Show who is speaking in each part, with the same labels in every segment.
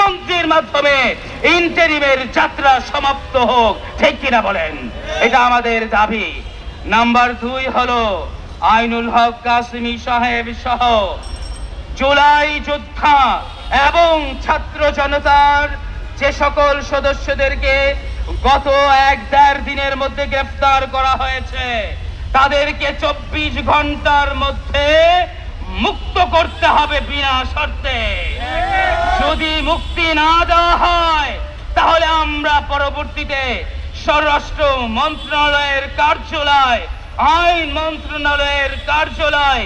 Speaker 1: গণতন্ত্রের মাধ্যমে ইন্টারিমের যাত্রা সমাপ্ত হোক, ঠিক কিনা বলেন? এটা আমাদের দাবি। নাম্বার 2 হলো আইনুল হক কাসেমী সাহেব সহ জুলাই যোদ্ধা এবং ছাত্র জনতার যে সকল সদস্যদেরকে গত 1-1.5 দিনের মধ্যে গ্রেফতার করা হয়েছে, তাদেরকে 24 ঘন্টার মধ্যে মুক্ত করতে হবে বিনা শর্তে। যদি মুক্তি না দেওয়া হয় তাহলে আমরা পরবর্তীতে স্বরাষ্ট্র মন্ত্রণালয়ের কার্যালয়, আইন মন্ত্রণালয়ের কার্যালয়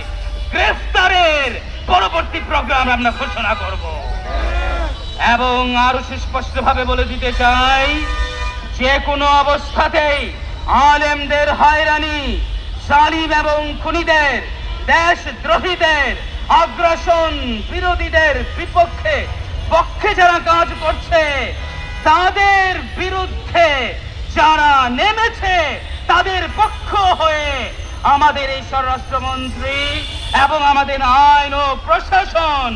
Speaker 1: গ্রেফতারের পরবর্তী প্রোগ্রাম আমরা ঘোষণা করব। এবং আরো সুস্পষ্টভাবে বলে দিতে চাই, যে কোনো অবস্থাতেই আলেমদের হয়রানি, জালিম এবং খুনিদের, দেশদ্রোহীদের, আগ্রাসন বিরোধীদের পক্ষে যারা কাজ করছে, তাদের বিরুদ্ধে যারা নেমেছে, তাদের পক্ষ হয়ে আমাদের এই স্বরাষ্ট্রমন্ত্রী এবং আমাদের আইন ও প্রশাসন,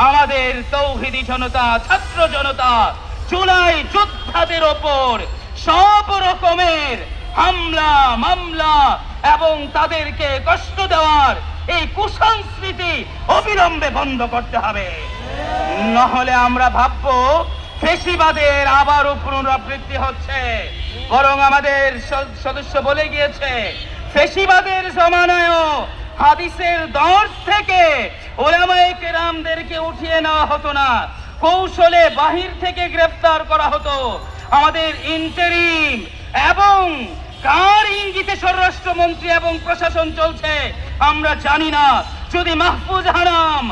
Speaker 1: আমাদের তৌহিদি জনতা, ছাত্র জনতা, জুলাই যোদ্ধাদের ওপর সব রকমের হামলা, মামলা এবং তাদেরকে কষ্ট দেওয়ার এই কুসংস্কৃতি অবিলম্বে বন্ধ করতে হবে। নহলে আমরা ভাববো ফেসিবাদের আবারও পুনরাবৃত্তি হচ্ছে। বরং আমাদের সদস্য বলে গিয়েছে, ফেসিবাদের জমানায়ও হাদিসের দর্শ থেকে উলামায়ে কেরামদেরকে উঠিয়ে নেওয়া হতো না, কৌশলে বাহির থেকে গ্রেফতার করা হতো। আমাদের ইন্টারিম এবং কার ইঙ্গিতে স্বরাষ্ট্রমন্ত্রী এবং প্রশাসন চলছে আমরা জানি না। যদি মাহফুজ হারাম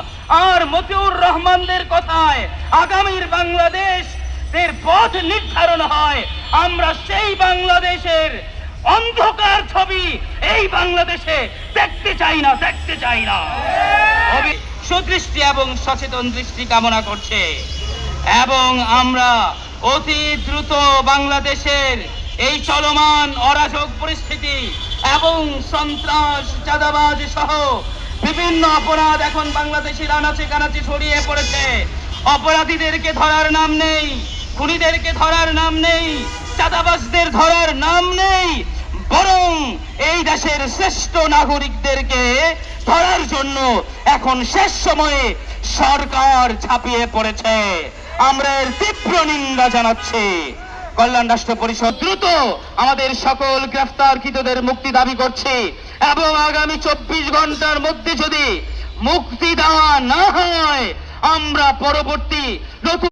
Speaker 1: আর মতিউর রহমানদের কথায় আগামীর বাংলাদেশের পথ নির্ধারণ হয়, আমরা সেই বাংলাদেশের অন্ধকার ছবি এই বাংলাদেশে দেখতে চাই না। সুদৃষ্টি এবং সচেতন দৃষ্টি কামনা করছে এবং আমরা অতি দ্রুত বাংলাদেশের এই চলমান অরাজক পরিস্থিতি এবং সন্ত্রাস, চাঁদাবাজ সহ বিভিন্ন অপরাধ এখন বাংলাদেশের আনাচে কানাচে ছড়িয়ে পড়েছে। অপরাধীদেরকে ধরার নাম নেই, খুনিদেরকে ধরার নাম নেই, চাঁদাবাজদের ধরার নাম নেই, বরং এই দেশের শ্রেষ্ঠ নাগরিকদেরকে ধরার জন্য এখন শেষ সময়ে সরকার ঝাঁপিয়ে পড়েছে। আমরা এর তীব্র নিন্দা জানাচ্ছি। কল্যাণ রাষ্ট্র পরিষদ দ্রুত আমাদের সকল গ্রেফতারকৃতদের মুক্তি দাবি করছে এবং আগামী 24 ঘন্টার মধ্যে যদি মুক্তি দেওয়া না হয়, আমরা পরবর্তী নতুন